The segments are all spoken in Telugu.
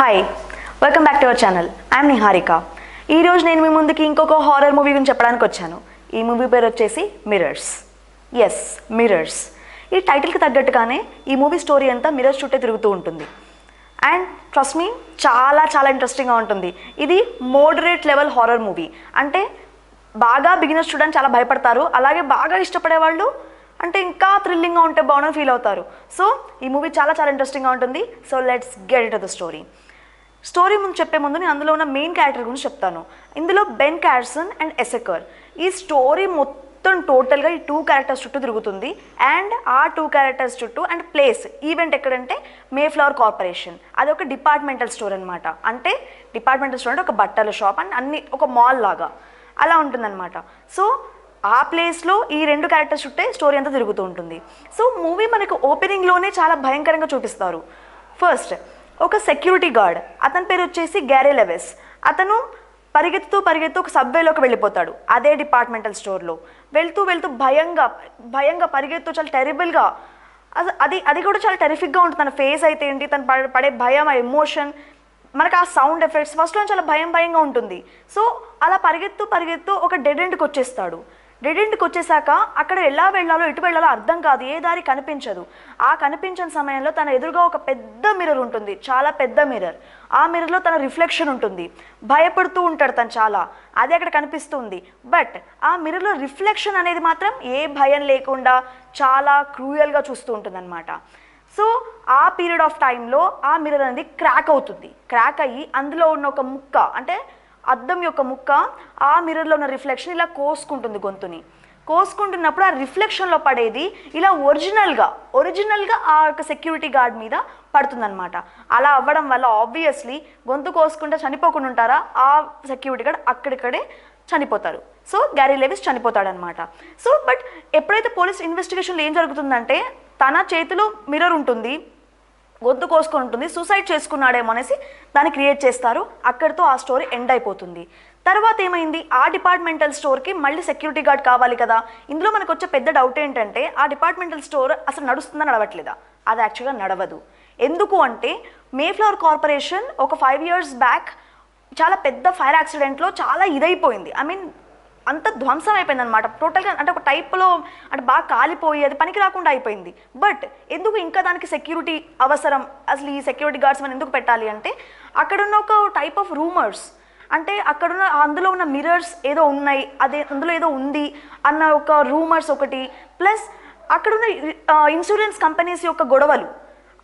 Hi welcome back to our channel. I'm Niharika. ఈరోజు నేను మీ ముందుకి ఇంకొక హారర్ మూవీ గురించి చెప్పడానికి వచ్చాను. ఈ మూవీ పేరు వచ్చేసి మిర్రర్స్. Yes, mirrors. ఈ టైటిల్కి తగ్గట్టుగానే ఈ మూవీ స్టోరీ అంతా మిర్రర్స్ చుట్టే తిరుగుతూ ఉంటుంది. అండ్ ట్రస్ట్ మీ, చాలా చాలా ఇంట్రెస్టింగ్గా ఉంటుంది. ఇది మోడరేట్ లెవెల్ హారర్ మూవీ. అంటే బాగా బిగినర్స్ చూడడానికి చాలా భయపడతారు, అలాగే బాగా ఇష్టపడే వాళ్ళు అంటే ఇంకా థ్రిల్లింగ్గా ఉంటే బాగుందని ఫీల్ అవుతారు. సో ఈ మూవీ చాలా చాలా ఇంట్రెస్టింగ్గా ఉంటుంది. So let's get it to the story ముందు చెప్పే ముందు నేను అందులో ఉన్న మెయిన్ క్యారెక్టర్ గురించి చెప్తాను. ఇందులో బెన్ క్యార్సన్ అండ్ ఎసెకర్. ఈ స్టోరీ మొత్తం టోటల్గా ఈ 2 క్యారెక్టర్స్ చుట్టూ తిరుగుతుంది. అండ్ ఆ 2 క్యారెక్టర్స్ చుట్టూ అండ్ ప్లేస్ ఈవెంట్ ఎక్కడంటే మేఫ్లవర్ కార్పొరేషన్. అది ఒక డిపార్ట్మెంటల్ స్టోర్ అనమాట. అంటే డిపార్ట్మెంటల్ స్టోర్ అంటే ఒక బట్టల షాప్ అండ్ అన్ని ఒక మాల్ లాగా అలా ఉంటుందన్నమాట. సో ఆ ప్లేస్లో ఈ 2 క్యారెక్టర్స్ చుట్టే స్టోరీ అంతా తిరుగుతూ ఉంటుంది. సో మూవీ మనకు ఓపెనింగ్లోనే చాలా భయంకరంగా చూపిస్తారు. ఫస్ట్ ఒక సెక్యూరిటీ గార్డ్, అతని పేరు వచ్చేసి గ్యారీ లెవిస్. అతను పరిగెత్తు ఒక సబ్వేలోకి వెళ్ళిపోతాడు. అదే డిపార్ట్మెంటల్ స్టోర్లో వెళ్తూ భయంగా పరిగెత్తు చాలా టెరిబుల్గా, అది కూడా చాలా టెరిఫిక్గా ఉంటుంది. తన ఫేస్ అయితే ఏంటి, తను పడే భయం, ఆ ఎమోషన్, మనకు ఆ సౌండ్ ఎఫెక్ట్స్ ఫస్ట్లో చాలా భయంగా ఉంటుంది. సో అలా పరిగెత్తు ఒక డెడ్ ఎండ్కి వచ్చేస్తాడు. డెడ్ ఎండ్కి వచ్చేసాక అక్కడ ఎలా వెళ్ళాలో ఎటు వెళ్ళాలో అర్థం కాదు, ఏ దారి కనిపించదు. ఆ కనిపించని సమయంలో తన ఎదురుగా ఒక పెద్ద మిర్రర్ ఉంటుంది, చాలా పెద్ద మిర్రర్. ఆ మిర్రర్లో తన రిఫ్లెక్షన్ ఉంటుంది. భయపడుతూ ఉంటాడు తను చాలా, అది అక్కడ కనిపిస్తుంది. బట్ ఆ మిర్రర్లో రిఫ్లెక్షన్ అనేది మాత్రం ఏ భయం లేకుండా చాలా క్రూయల్గా చూస్తూ ఉంటుందన్నమాట. సో ఆ పీరియడ్ ఆఫ్ టైంలో ఆ మిర్రర్ అనేది క్రాక్ అయ్యి అందులో ఉన్న ఒక ముక్క, అంటే అద్దం యొక్క ముక్క ఆ మిర్రర్లో ఉన్న రిఫ్లెక్షన్ ఇలా కోసుకుంటుంది, గొంతుని కోసుకుంటున్నప్పుడు ఆ రిఫ్లెక్షన్లో పడేది ఇలా ఒరిజినల్గా ఆ యొక్క సెక్యూరిటీ గార్డ్ మీద పడుతుందన్నమాట. అలా అవ్వడం వల్ల ఆబ్వియస్లీ గొంతు కోసుకుంటే చనిపోకుండా ఉంటారా, ఆ సెక్యూరిటీ గార్డ్ అక్కడిక్కడే చనిపోతారు. సో గ్యారీ లెవిస్ చనిపోతాడనమాట. సో బట్ ఎప్పుడైతే పోలీస్ ఇన్వెస్టిగేషన్లో ఏం జరుగుతుందంటే, తన చేతిలో మిర్రర్ ఉంటుంది, గొంతు కోసుకొని ఉంటుంది, సూసైడ్ చేసుకున్నాడేమో అనేసి దాన్ని క్రియేట్ చేస్తారు. అక్కడితో ఆ స్టోరీ ఎండ్ అయిపోతుంది. తర్వాత ఏమైంది, ఆ డిపార్ట్మెంటల్ స్టోర్కి మళ్ళీ సెక్యూరిటీ గార్డ్ కావాలి కదా. ఇందులో మనకు వచ్చే పెద్ద డౌట్ ఏంటంటే, ఆ డిపార్ట్మెంటల్ స్టోర్ అసలు నడుస్తుందా నడవట్లేదా? అది యాక్చువల్గా నడవదు. ఎందుకు అంటే మేఫ్లవర్ కార్పొరేషన్ ఒక 5 years బ్యాక్ చాలా పెద్ద ఫైర్ యాక్సిడెంట్లో చాలా ఇదైపోయింది. ఐ మీన్ అంత ధ్వంసం అయిపోయింది అనమాట టోటల్గా. అంటే ఒక టైప్లో అంటే బాగా కాలిపోయి అది పనికి రాకుండా అయిపోయింది. బట్ ఎందుకు ఇంకా దానికి సెక్యూరిటీ అవసరం, అసలు ఈ సెక్యూరిటీ గార్డ్స్ మనం ఎందుకు పెట్టాలి అంటే, అక్కడున్న ఒక టైప్ ఆఫ్ రూమర్స్, అంటే అక్కడున్న అందులో ఉన్న మిర్రర్స్ ఏదో ఉన్నాయి, అదే అందులో ఏదో ఉంది అన్న ఒక రూమర్స్ ఒకటి, ప్లస్ అక్కడున్న ఇన్సూరెన్స్ కంపెనీస్ యొక్క గొడవలు,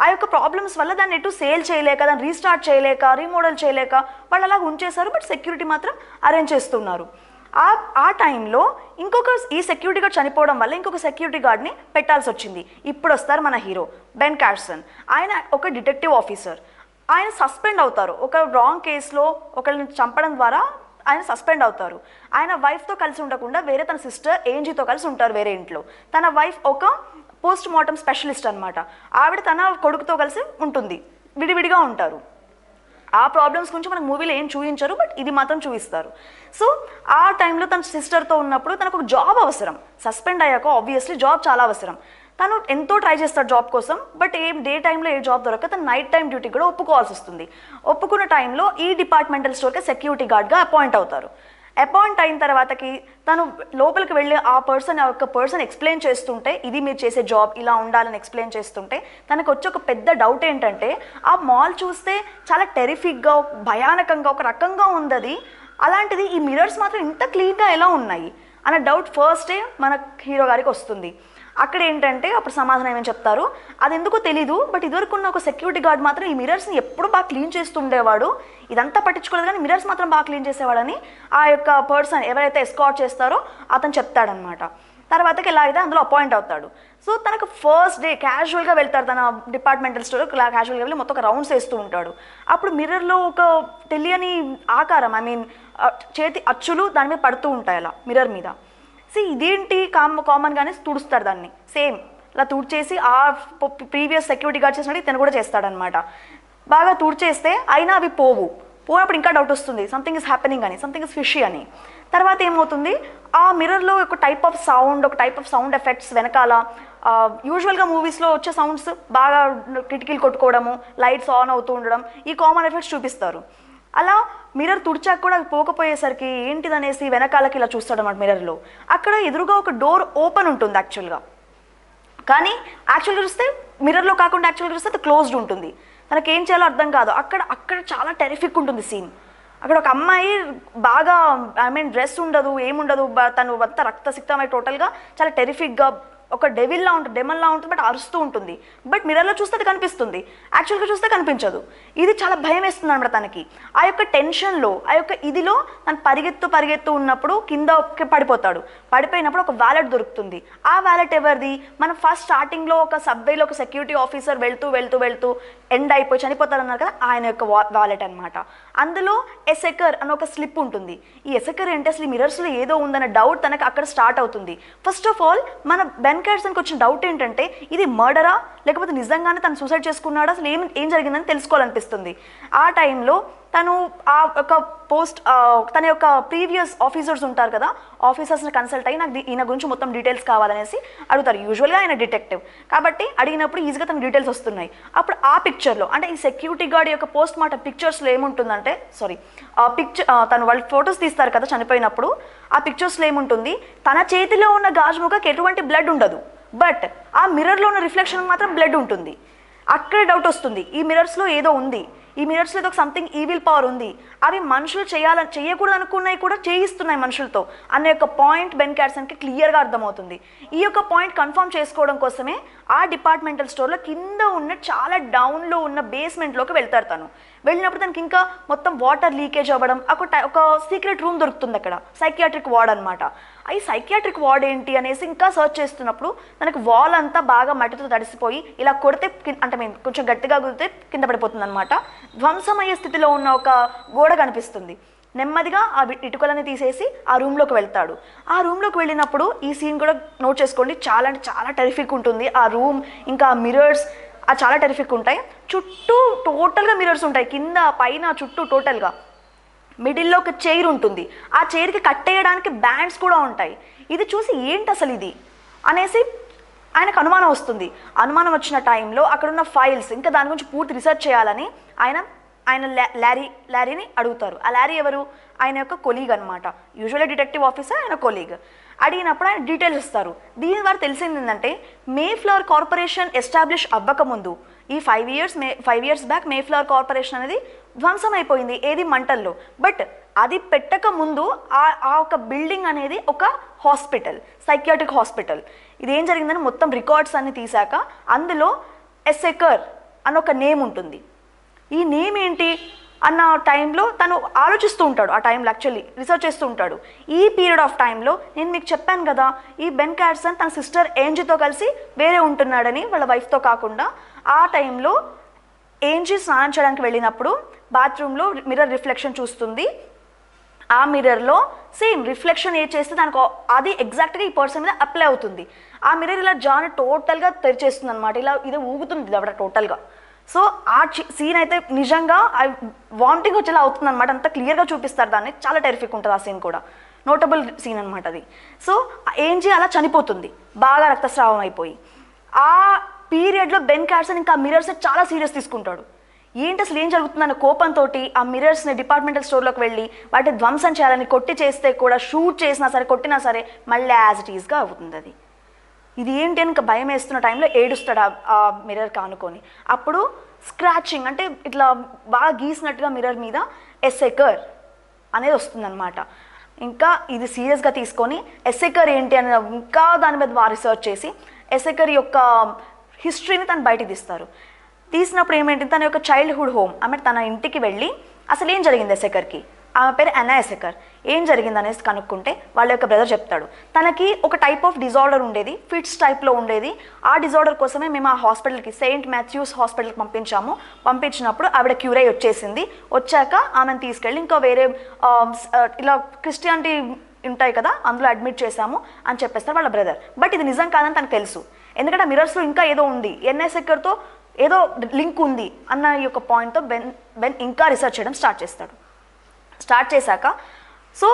ఆ యొక్క ప్రాబ్లమ్స్ వల్ల దాన్ని ఎటు సేల్ చేయలేక, దాన్ని రీస్టార్ట్ చేయలేక, రీమోడల్ చేయలేక వాళ్ళు అలా ఉంచేశారు. బట్ సెక్యూరిటీ మాత్రం అరేంజ్ చేస్తున్నారు. ఆ టైంలో ఈ సెక్యూరిటీ గార్డ్ చనిపోవడం వల్ల ఇంకొక సెక్యూరిటీ గార్డ్ని పెట్టాల్సి వచ్చింది. ఇప్పుడు వస్తారు మన హీరో బెన్ క్యార్సన్. ఆయన ఒక డిటెక్టివ్ ఆఫీసర్. ఆయన సస్పెండ్ అవుతారు. ఒక రాంగ్ కేసులో ఒకరిని చంపడం ద్వారా ఆయన సస్పెండ్ అవుతారు. ఆయన వైఫ్తో కలిసి ఉండకుండా వేరే తన సిస్టర్ ఏంజీతో కలిసి ఉంటారు వేరే ఇంట్లో. తన వైఫ్ ఒక పోస్ట్ మార్టం స్పెషలిస్ట్ అనమాట. ఆవిడ తన కొడుకుతో కలిసి ఉంటుంది, విడివిడిగా ఉంటారు. ఆ ప్రాబ్లమ్స్ గురించి మనకు మూవీలో ఏం చూపించరు, బట్ ఇది మాత్రం చూపిస్తారు. సో ఆ టైంలో తన సిస్టర్తో ఉన్నప్పుడు తనకు ఒక జాబ్ అవసరం. సస్పెండ్ అయ్యాక ఆబ్వియస్లీ జాబ్ చాలా అవసరం. తను ఎంతో ట్రై చేస్తాడు జాబ్ కోసం, బట్ డే టైంలో ఏ జాబ్ దొరక తను నైట్ టైం డ్యూటీ కూడా ఒప్పుకోవాల్సి వస్తుంది. ఒప్పుకున్న టైంలో ఈ డిపార్ట్మెంటల్ స్టోర్కి సెక్యూరిటీ గార్డ్గా అపాయింట్ అవుతారు. అపాయింట్ అయిన తర్వాతకి తను లోపలికి వెళ్ళి ఆ పర్సన్ ఎక్స్ప్లెయిన్ చేస్తుంటే, ఇది మీరు చేసే జాబ్ ఇలా ఉండాలని ఎక్స్ప్లెయిన్ చేస్తుంటే తనకు వచ్చి ఒక పెద్ద డౌట్ ఏంటంటే, ఆ మాల్ చూస్తే చాలా టెరిఫిక్గా, భయానకంగా, ఒక రకంగా ఉంది. అలాంటిది ఈ మిర్రర్స్ మాత్రం ఇంత క్లీన్గా ఎలా ఉన్నాయి అన్న డౌట్ ఫస్టే మన హీరో గారికి వస్తుంది. అక్కడ ఏంటంటే అప్పుడు సమాధానం ఏమని చెప్తారు, అది ఎందుకో తెలీదు, బట్ ఇదివరకు ఉన్న ఒక సెక్యూరిటీ గార్డ్ మాత్రం ఈ మిర్రర్స్ని ఎప్పుడు బాగా క్లీన్ చేస్తుండేవాడు, ఇదంతా పట్టించుకోలేదు కానీ మిర్రర్స్ మాత్రం బాగా క్లీన్ చేసేవాడని ఆ యొక్క పర్సన్ ఎవరైతే ఎస్కార్ట్ చేస్తారో అతను చెప్తాడనమాట. తర్వాతకి ఎలా అయితే అందులో అపాయింట్ అవుతాడు. సో తనకు ఫస్ట్ డే క్యాజువల్గా వెళ్తాడు తన డిపార్ట్మెంటల్ స్టోర్, క్యాజువల్గా వెళ్ళి మొత్తం ఒక రౌండ్స్ వేస్తూ ఉంటాడు. అప్పుడు మిర్రర్లో ఒక తెలియని ఆకారం, ఐ మీన్ చేతి అచ్చులు దాని మీద పడుతూ ఉంటాయి అలా మిర్రర్ మీద. ఇదేంటి కామన్గానే తుడుస్తాడు దాన్ని, సేమ్ ఇలా తుడిచేసి ఆ ప్రీవియస్ సెక్యూరిటీ గార్డ్ చేసినట్టు ఇతను కూడా చేస్తాడనమాట. బాగా తుడిచేస్తే అయినా అవి పోయినప్పుడు ఇంకా డౌట్ వస్తుంది, సంథింగ్ ఇస్ హ్యాపెనింగ్ అని, సంథింగ్ ఇస్ ఫిషీ అని. తర్వాత ఏమవుతుంది, ఆ మిర్రర్లో ఒక టైప్ ఆఫ్ సౌండ్ ఎఫెక్ట్స్ వెనకాల యూజువల్గా మూవీస్లో వచ్చే సౌండ్స్ బాగా కిటికీలు కొట్టుకోవడము, లైట్స్ ఆన్ అవుతూ ఉండడం, ఈ కామన్ ఎఫెక్ట్స్ చూపిస్తారు. అలా మిర్రర్ తుడిచాక కూడా పోకపోయేసరికి ఏంటిదనేసి వెనకాలకి ఇలా చూస్తాడు అన్నమాట మిర్రర్లో. అక్కడ ఎదురుగా ఒక డోర్ ఓపెన్ ఉంటుంది యాక్చువల్గా, కానీ యాక్చువల్గా చూస్తే మిర్రర్లో కాకుండా యాక్చువల్గా చూస్తే అది క్లోజ్డ్ ఉంటుంది. తనకి ఏం చేయాలో అర్థం కాదు. అక్కడ చాలా టెరిఫిక్ ఉంటుంది సీన్. అక్కడ ఒక అమ్మాయి బాగా డ్రెస్ ఉండదు, ఏముండదు, తను అంతా రక్తసిక్తమై టోటల్గా చాలా టెరిఫిక్గా ఒక డెమల్లా ఉంటుంది, బట్ అరుస్తూ ఉంటుంది. బట్ మిర్రర్లో చూస్తే అది కనిపిస్తుంది, యాక్చువల్గా చూస్తే కనిపించదు. ఇది చాలా భయం వేస్తుంది అనమాట తనకి. ఆ యొక్క టెన్షన్లో, ఆ యొక్క ఇదిలో తను పరిగెత్తు ఉన్నప్పుడు కింద పడిపోతాడు. పడిపోయినప్పుడు ఒక వ్యాలెట్ దొరుకుతుంది. ఆ వ్యాలెట్ ఎవరిది? మనం ఫస్ట్ స్టార్టింగ్లో ఒక సబ్వేలో ఒక సెక్యూరిటీ ఆఫీసర్ వెళ్తూ ఎండ్ అయిపోయి చనిపోతారు అన్నారు కదా, ఆయన యొక్క వ్యాలెట్ అనమాట. అందులో ఎసెకర్ అని ఒక స్లిప్ ఉంటుంది. ఈ ఎసెకర్ ఏంటి, అసలు మిర్రర్స్లో ఏదో ఉందన్న డౌట్ తనకు అక్కడ స్టార్ట్ అవుతుంది. ఫస్ట్ ఆఫ్ ఆల్ మన బెన్ క్యాట్సన్కి వచ్చిన డౌట్ ఏంటంటే, ఇది మర్డరా లేకపోతే నిజంగానే తను సూసైడ్ చేసుకున్నాడా, అసలు ఏం జరిగిందని తెలుసుకోవాలనిపిస్తుంది. ఆ టైంలో తను ఆ ఒక తన యొక్క ప్రీవియస్ ఆఫీసర్స్ ఉంటారు కదా, ఆఫీసర్స్ని కన్సల్ట్ అయ్యి నాకు ఈయన గురించి మొత్తం డీటెయిల్స్ కావాలనేసి అడుగుతారు. యూజువల్గా ఆయన డిటెక్టివ్ కాబట్టి అడిగినప్పుడు ఈజీగా తనకు డీటెయిల్స్ వస్తున్నాయి. అప్పుడు ఆ పిక్చర్లో, అంటే ఈ సెక్యూరిటీ గార్డ్ యొక్క పోస్ట్ మార్టం పిక్చర్స్లో ఏముంటుందంటే, తను వాళ్ళు ఫొటోస్ తీస్తారు కదా చనిపోయినప్పుడు, ఆ పిక్చర్స్లో ఏముంటుంది, తన చేతిలో ఉన్న గాజు ముక్కకి ఎటువంటి బ్లడ్ ఉండదు, బట్ ఆ మిర్రర్లో ఉన్న రిఫ్లెక్షన్ మాత్రం బ్లడ్ ఉంటుంది. అక్కడ డౌట్ వస్తుంది, ఈ మిర్రర్స్లో ఏదో ఉంది, ఈ మిర్రర్స్లో ఏదో సంథింగ్ ఈవిల్ పవర్ ఉంది, అవి మనుషులు చేయకూడదు అనుకున్నవి కూడా చేయిస్తున్నాయి మనుషులతో అనే యొక్క పాయింట్ బెన్ క్యాట్సన్కి క్లియర్గా అర్థమవుతుంది. ఈ యొక్క పాయింట్ కన్ఫర్మ్ చేసుకోవడం కోసమే ఆ డిపార్ట్మెంటల్ స్టోర్లో కింద ఉన్న చాలా డౌన్లో ఉన్న బేస్మెంట్లోకి వెళ్తారు. తను వెళ్ళినప్పుడు తనకి ఇంకా మొత్తం వాటర్ లీకేజ్ అవ్వడం, ఒక సీక్రెట్ రూమ్ దొరుకుతుంది అక్కడ, సైకియాట్రిక్ వార్డ్ అనమాట. ఈ సైకియాట్రిక్ వార్డ్ ఏంటి అనేసి ఇంకా సర్చ్ చేస్తున్నప్పుడు తనకు వాల్ అంతా బాగా మట్టితో తడిసిపోయి ఇలా కొడితే, అంటే కొంచెం గట్టిగా కుదితే కింద పడిపోతుంది అనమాట. ధ్వంసమయ్యే స్థితిలో ఉన్న ఒక గోడ కనిపిస్తుంది. నెమ్మదిగా ఆ ఇటుకలని తీసేసి ఆ రూమ్లోకి వెళ్తాడు. ఆ రూమ్లోకి వెళ్ళినప్పుడు ఈ సీన్ కూడా నోట్ చేసుకోండి, చాలా అంటే చాలా టెరిఫిక్ ఉంటుంది. ఆ రూమ్ ఇంకా మిర్రర్స్ చాలా టెరిఫిక్ ఉంటాయి. చుట్టూ టోటల్గా మిర్రర్స్ ఉంటాయి, కింద పైన చుట్టూ టోటల్గా. మిడిల్లో ఒక చైర్ ఉంటుంది, ఆ చైర్కి కట్టేయడానికి బ్యాండ్స్ కూడా ఉంటాయి. ఇది చూసి ఏంటి అసలు ఇది అనేసి ఆయనకు అనుమానం వస్తుంది. అనుమానం వచ్చిన టైంలో అక్కడున్న ఫైల్స్ ఇంకా దాని గురించి పూర్తి రీసెర్చ్ చేయాలని ఆయన లారీని అడుగుతారు. ఆ లారీ ఎవరు? ఆయన యొక్క కొలీగ్ అనమాట. యూజువల్లీ డిటెక్టివ్ ఆఫీసర్, ఆయన కొలీగ్. అడిగినప్పుడు ఆయన డీటెయిల్స్ ఇస్తారు. దీని ద్వారా తెలిసింది ఏంటంటే, మేఫ్లవర్ కార్పొరేషన్ ఎస్టాబ్లిష్ అవ్వకముందు ఈ 5 ఇయర్స్ బ్యాక్ మేఫ్లవర్ కార్పొరేషన్ అనేది ధ్వంసం అయిపోయింది, ఏది మంటల్లో. బట్ అది పెట్టక ముందు ఆ ఒక బిల్డింగ్ అనేది ఒక హాస్పిటల్, సైకియాట్రిక్ హాస్పిటల్. ఇది ఏం జరిగిందని మొత్తం రికార్డ్స్ అన్ని తీసాక అందులో ఎసెకర్ అని ఒక నేమ్ ఉంటుంది. ఈ నేమ్ ఏంటి అన్న టైంలో తను ఆలోచిస్తూ ఉంటాడు. ఆ టైంలో యాక్చువల్లీ రీసెర్చ్ చేస్తూ ఉంటాడు. ఈ పీరియడ్ ఆఫ్ టైంలో నేను మీకు చెప్పాను కదా, ఈ బెన్ క్యాట్సన్ తన సిస్టర్ ఏంజీతో కలిసి వేరే ఉంటున్నాడని, వాళ్ళ వైఫ్తో కాకుండా. ఆ టైంలో ఏంజీ స్నానం చేయడానికి వెళ్ళినప్పుడు బాత్రూంలో మిర్రర్ రిఫ్లెక్షన్ చూస్తుంది. ఆ మిర్రర్లో సేమ్ రిఫ్లెక్షన్ ఏ చేస్తే దానికి అది ఎగ్జాక్ట్గా ఈ పర్సన్ మీద అప్లై అవుతుంది. ఆ మిర్రర్ ఇలా జాన్ టోటల్గా తెరిచేస్తుంది అనమాట, ఇలా ఇది ఊగుతుంది అక్కడ టోటల్గా. సో ఆ సీన్ అయితే నిజంగా వామిటింగ్ వచ్చేలా అవుతుంది అనమాట, అంత క్లియర్గా చూపిస్తారు దాన్ని. చాలా టెరిఫిక్ ఉంటుంది ఆ సీన్ కూడా, నోటబుల్ సీన్ అనమాట అది. సో ఏంజీ అలా చనిపోతుంది, బాగా రక్తస్రావం అయిపోయి. ఆ పీరియడ్లో బెన్ క్యాట్సన్ ఇంకా మిర్రర్స్ చాలా సీరియస్ తీసుకుంటాడు. ఏంటి అసలు ఏం జరుగుతుందన్న కోపంతో ఆ మిర్రర్స్ని డిపార్ట్మెంటల్ స్టోర్లోకి వెళ్ళి వాటిని ధ్వంసం చేయాలని, కొట్టి చేస్తే కూడా, షూట్ చేసినా సరే, కొట్టినా సరే మళ్ళీ యాజ్ ఇట్ ఈస్గా అవుతుంది అది. ఇది ఏంటి అని ఇంకా భయం వేస్తున్న టైంలో ఏడుస్తాడు ఆ మిర్రర్ కానుకొని. అప్పుడు స్క్రాచింగ్ అంటే ఇట్లా బాగా గీసినట్టుగా మిర్రర్ మీద ఎసెకర్ అనేది వస్తుందన్నమాట. ఇంకా ఇది సీరియస్గా తీసుకొని ఎసెకర్ ఏంటి అని ఇంకా దాని మీద బాగా రీసెర్చ్ చేసి ఎసెకర్ యొక్క హిస్టరీని తను బయటికి తీస్తారు. తీసినప్పుడు ఏమేంటి, తన యొక్క చైల్డ్హుడ్ హోమ్, ఆమె తన ఇంటికి వెళ్ళి అసలు ఏం జరిగింది ఎసెకర్కి, ఆమె పేరు అన్నా ఎసెకర్, ఏం జరిగింది అనేసి కనుక్కుంటే వాళ్ళ యొక్క బ్రదర్ చెప్తాడు. తనకి ఒక టైప్ ఆఫ్ డిజార్డర్ ఉండేది, ఫిట్స్ టైప్లో ఉండేది. ఆ డిజార్డర్ కోసమే మేము ఆ హాస్పిటల్కి, సెయింట్ మాథ్యూస్ హాస్పిటల్కి పంపించినప్పుడు ఆవిడ క్యూర్ అయ్యి వచ్చేసింది. వచ్చాక ఆమెను తీసుకెళ్ళి ఇంకా వేరే ఇలా క్రిస్టియానిటీ ఉంటాయి కదా, అందులో అడ్మిట్ చేశాము అని చెప్పేస్తారు వాళ్ళ బ్రదర్. బట్ ఇది నిజం కాదని తనకు తెలుసు, ఎందుకంటే ఆ మిర్రర్స్లో ఇంకా ఏదో ఉంది. ఎసెకర్తో ఏదో లింక్ ఉంది అన్న ఈ యొక్క పాయింట్తో బెన్ ఇంకా రీసెర్చ్ చేయడం స్టార్ట్ చేశాక సో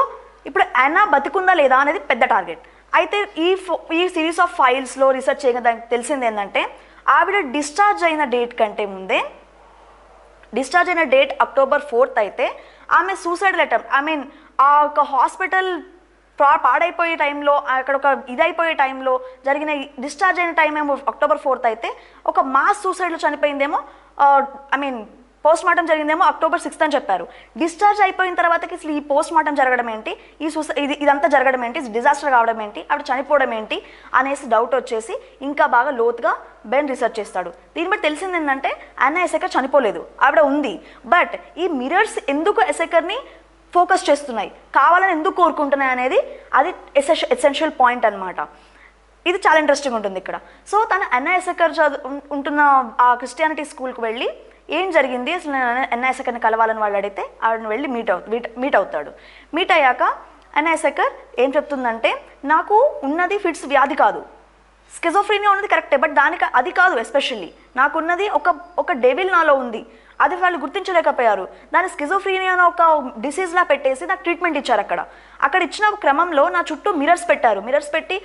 ఇప్పుడు యానా బతికుందా లేదా అనేది పెద్ద టార్గెట్. అయితే ఈ సిరీస్ ఆఫ్ ఫైల్స్లో రీసెర్చ్ చేయగా దానికి తెలిసింది ఏంటంటే ఆవిడ డిశ్చార్జ్ అయిన డేట్ కంటే ముందే, డిశ్చార్జ్ అయిన డేట్ October 4th అయితే ఆమె సూసైడ్ లెటర్, ఆ ఒక హాస్పిటల్ పాడైపోయే టైంలో, అక్కడ ఒక ఇదైపోయే టైంలో జరిగిన డిశ్చార్జ్ అయిన టైం ఏమో October 4th అయితే ఒక మాస్ సూసైడ్లో చనిపోయిందేమో, పోస్ట్ మార్టం జరిగిందేమో October 6th అని చెప్పారు. డిశ్చార్జ్ అయిపోయిన తర్వాతకి అసలు ఈ పోస్ట్ మార్టం జరగడం ఏంటి, ఇదంతా జరగడం ఏంటి, డిజాస్టర్ కావడం ఏంటి, ఆవిడ చనిపోవడం ఏంటి అనేసి డౌట్ వచ్చేసి ఇంకా బాగా లోతుగా బెన్ రీసెర్చ్ చేస్తాడు. దీన్ని బట్టి తెలిసింది ఏంటంటే యానా ఎసెకర్ చనిపోలేదు, ఆవిడ ఉంది. బట్ ఈ మిరర్స్ ఎందుకు ఎసెకర్ని ఫోకస్ చేస్తున్నాయి, కావాలని ఎందుకు కోరుకుంటున్నాయి అనేది అది ఎసెన్షియల్ పాయింట్ అనమాట. ఇది చాలా ఇంట్రెస్టింగ్ ఉంటుంది ఇక్కడ. సో తను యానా ఎసెకర్ ఉంటున్న ఆ క్రిస్టియానిటీ స్కూల్కి వెళ్ళి ఏం జరిగింది అసలు, నేను యానా ఎసెకర్ని కలవాలని వాళ్ళు అడిగితే ఆవిడని వెళ్ళి మీట్ అవుతాడు. మీట్ అయ్యాక యానా ఎసెకర్ ఏం చెప్తుందంటే నాకు ఉన్నది ఫిట్స్ వ్యాధి కాదు, స్కిజోఫ్రీనియా ఉన్నది కరెక్టే, బట్ దానికి అది కాదు, ఎస్పెషల్లీ నాకున్నది ఒక డెవిల్ నాలో ఉంది, అది వాళ్ళు గుర్తించలేకపోయారు. దాన్ని స్కిజోఫ్రీనియా ఒక డిసీజ్లా పెట్టేసి నాకు ట్రీట్మెంట్ ఇచ్చారు. అక్కడ ఇచ్చిన క్రమంలో నా చుట్టూ మిరర్స్ పెట్టి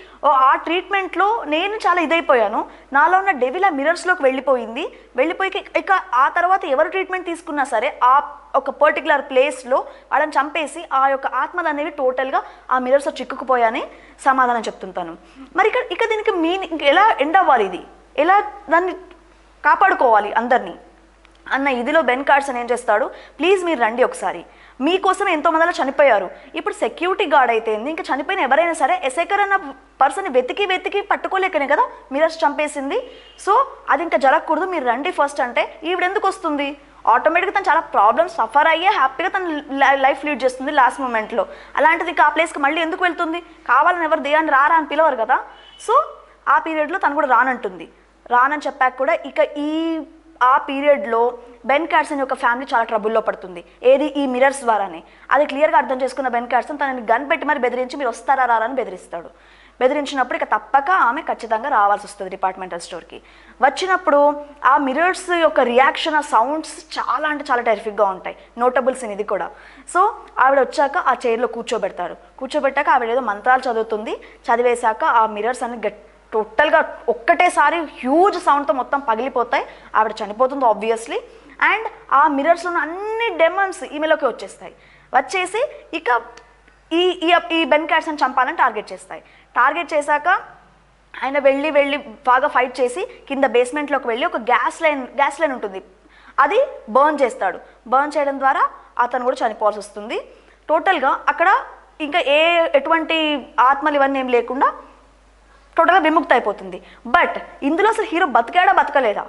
ఆ ట్రీట్మెంట్లో నేను చాలా ఇదైపోయాను, నాలో ఉన్న డెవిల్ ఆ మిరర్స్లోకి వెళ్ళిపోయి ఇక ఆ తర్వాత ఎవరు ట్రీట్మెంట్ తీసుకున్నా సరే ఆ ఒక పర్టికులర్ ప్లేస్లో వాళ్ళని చంపేసి ఆ యొక్క ఆత్మలు అనేవి టోటల్గా ఆ మిరర్స్లో చిక్కుకుపోయాని సమాధానం చెప్తుంటాను. మరి ఇక దీనికి మీనింగ్ ఎలా ఎండ్ అవ్వాలి, ఇది ఎలా దాన్ని కాపాడుకోవాలి అందరినీ అన్న ఇదిలో బెన్ కార్సన్ ఏం చేస్తాడు, ప్లీజ్ మీరు రండి ఒకసారి, మీకోసం ఎంతో మందిలో చనిపోయారు, ఇప్పుడు సెక్యూరిటీ గార్డ్ అయితే ఇంకా చనిపోయిన ఎవరైనా సరే ఎసెకర్ అన్న పర్సన్ని వెతికి పట్టుకోలేకనే కదా మిరర్స్ చంపేసింది, సో అది ఇంకా జరగకూడదు, మీరు రండి ఫస్ట్ అంటే ఈవిడెందుకు వస్తుంది, ఆటోమేటిక్గా తను చాలా ప్రాబ్లమ్స్ సఫర్ అయ్యే హ్యాపీగా తను లైఫ్ లీడ్ చేస్తుంది లాస్ట్ మూమెంట్లో. అలాంటిది ఆ ప్లేస్కి మళ్ళీ ఎందుకు వెళ్తుంది, కావాలని ఎవరు దేయాన్ని రారా అని పిలవరు కదా. సో ఆ పీరియడ్లో తను కూడా రానని చెప్పాక కూడా ఇక ఆ పీరియడ్లో బెన్ కార్సన్ యొక్క ఫ్యామిలీ చాలా ట్రబుల్లో పడుతుంది, ఏది ఈ మిరర్స్ ద్వారానే. అది క్లియర్గా అర్థం చేసుకున్న బెన్ కార్సన్ తనని గన్ పెట్టి మరి బెదిరించి మీరు వస్తారా రారా అని బెదిరించినప్పుడు ఇక తప్పక ఆమె ఖచ్చితంగా రావాల్సి వస్తుంది డిపార్ట్మెంటల్ స్టోర్కి. వచ్చినప్పుడు ఆ మిరర్స్ యొక్క రియాక్షన్, ఆ సౌండ్స్ చాలా అంటే చాలా టెరిఫిక్గా ఉంటాయి, నోటబుల్ సీన్ ఇది కూడా. సో ఆవిడ వచ్చాక ఆ చైర్లో కూర్చోబెట్టాక ఆవిడ ఏదో మంత్రాలు చదివేశాక ఆ మిరర్స్ అన్ని టోటల్గా ఒక్కటేసారి హ్యూజ్ సౌండ్తో మొత్తం పగిలిపోతాయి, ఆవిడ చనిపోతుంది ఆబ్వియస్లీ. అండ్ ఆ మిరర్స్లో ఉన్న అన్ని డెమన్స్ ఈమెలోకి వచ్చేసి ఇక ఈ బెన్ కార్సన్ చంపాలని టార్గెట్ చేశాక ఆయన వెళ్ళి బాగా ఫైట్ చేసి కింద బేస్మెంట్లోకి వెళ్ళి ఒక గ్యాస్ లైన్ ఉంటుంది, అది బర్న్ చేయడం ద్వారా అతను కూడా చనిపోవాల్సి వస్తుంది. టోటల్గా అక్కడ ఇంకా ఎటువంటి ఆత్మలు ఇవన్నీ ఏం లేకుండా టోటల్గా విముక్తి అయిపోతుంది. బట్ ఇందులో అసలు హీరో బతకలేదా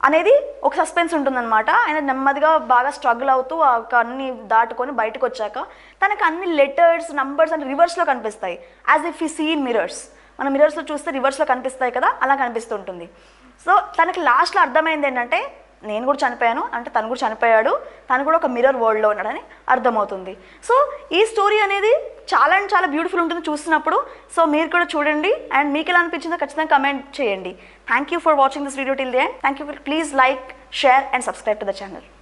అనేది ఒక సస్పెన్స్ ఉంటుందన్నమాట. ఆయన నెమ్మదిగా బాగా స్ట్రగుల్ అవుతూ అన్ని దాటుకొని బయటకు వచ్చాక తనకు అన్ని లెటర్స్, నంబర్స్ అని రివర్స్లో కనిపిస్తాయి, యాజ్ ఇఫ్ ఈ సీన్ మిరర్స్. మన మిరర్స్లో చూస్తే రివర్స్లో కనిపిస్తాయి కదా, అలా కనిపిస్తుంటుంది. సో తనకి లాస్ట్లో అర్థమైంది ఏంటంటే నేను కూడా చనిపోయాను అంటే తను కూడా చనిపోయాడు, తను కూడా ఒక మిర్రర్ వరల్డ్లో ఉన్నాడని అర్థమవుతుంది. సో ఈ స్టోరీ అనేది చాలా అంటే చాలా బ్యూటిఫుల్ ఉంటుంది చూస్తున్నప్పుడు. సో మీరు కూడా చూడండి అండ్ మీకు ఎలా అనిపించిందో ఖచ్చితంగా కమెంట్ చేయండి. Thank you for watching this video till the end. Thank you. Please like, share and subscribe to the channel.